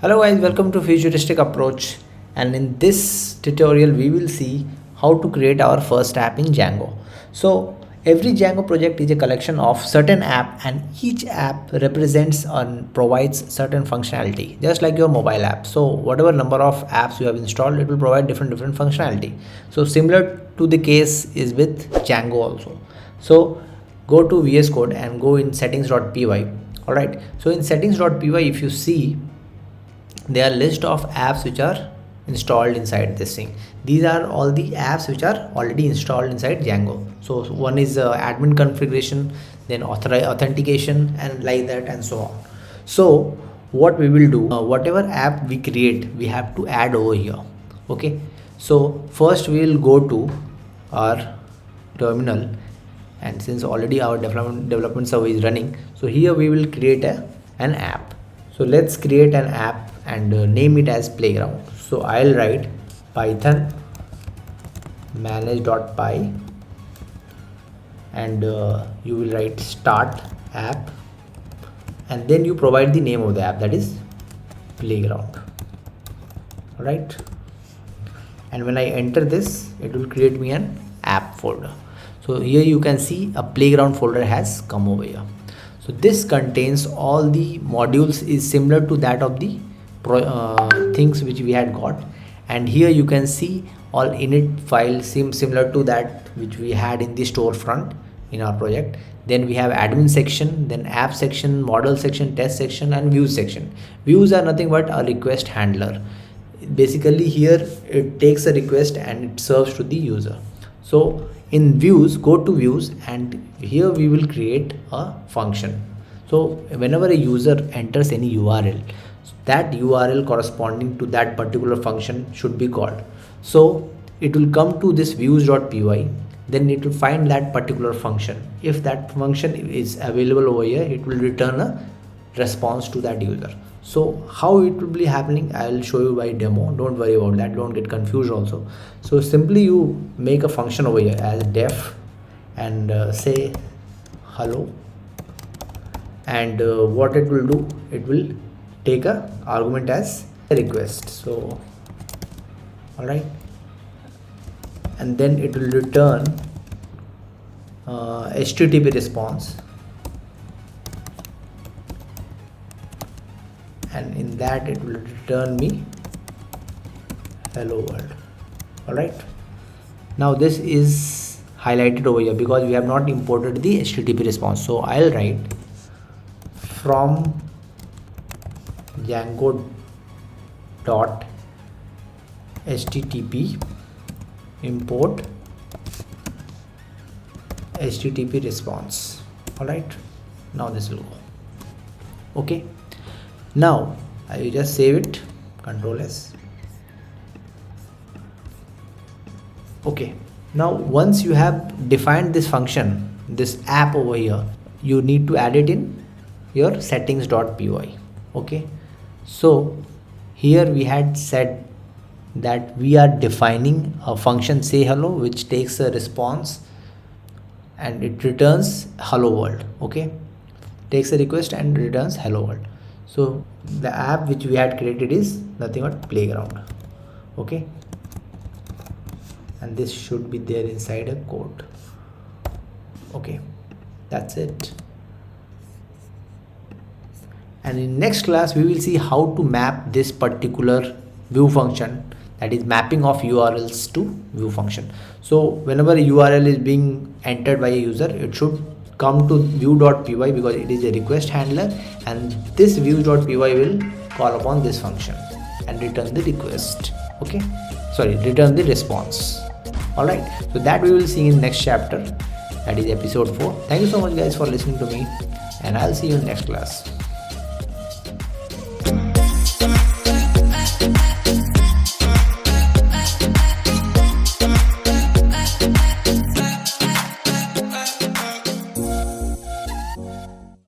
Hello guys, welcome to Futuristic Approach, and in this tutorial we will see how to create our first app in Django. So every Django project is a collection of certain app, and each app represents and provides certain functionality, just like your mobile app. So whatever number of apps you have installed, it will provide different functionality. So similar to the case is with Django also. So go to VS Code and go in settings.py. Alright, so in settings.py, if you see, there are list of apps which are installed inside this thing. These are all the apps which are already installed inside Django. So one is admin configuration, then authentication, and like that and so on. So what we will do, whatever app we create, we have to add over here. Okay, so first we will go to our terminal, and since already our development server is running, so here we will create an app. So let's create an app and name it as playground. So I'll write python manage.py, and you will write start app, and then you provide the name of the app, that is playground. All right, and when I enter this, it will create me an app folder. So here you can see a playground folder has come over here. So this contains all the modules, is similar to that of the things which we had got, and here you can see all init files similar to that which we had in the storefront in our project. Then we have admin section, then app section, model section, test section, and views section. Views are nothing but a request handler. Basically here it takes a request and it serves to the user. So in views, go to views, and here we will create a function. So whenever a user enters any URL, that URL corresponding to that particular function should be called. So it will come to this views.py, then it will find that particular function. If that function is available over here, it will return a response to that user. So how it will be happening, I will show you by demo. Don't worry about that, don't get confused also. So simply you make a function over here as def, and say hello, and what it will do, it will take a argument as a request. So all right, and then it will return HTTP response, and in that it will return me hello world. All right, now this is highlighted over here because we have not imported the HTTP response. So I'll write from Django dot HTTP import HTTP response. All right, now this will go. Okay, now I will just save it, Control S. Okay, now once you have defined this function, this app over here, you need to add it in your settings.py. Okay, so here we had said that we are defining a function say hello, which takes a response and it returns hello world. Okay, takes a request and returns hello world. So the app which we had created is nothing but playground. Okay, and this should be there inside a code. Okay, that's it. And in next class we will see how to map this particular view function, that is mapping of URLs to view function. So whenever a URL is being entered by a user, it should come to view.py because it is a request handler, and this view.py will call upon this function and return the request. Okay, sorry, return the response. All right, so that we will see in next chapter, that is episode 4. Thank you so much guys for listening to me, and I'll see you in next class.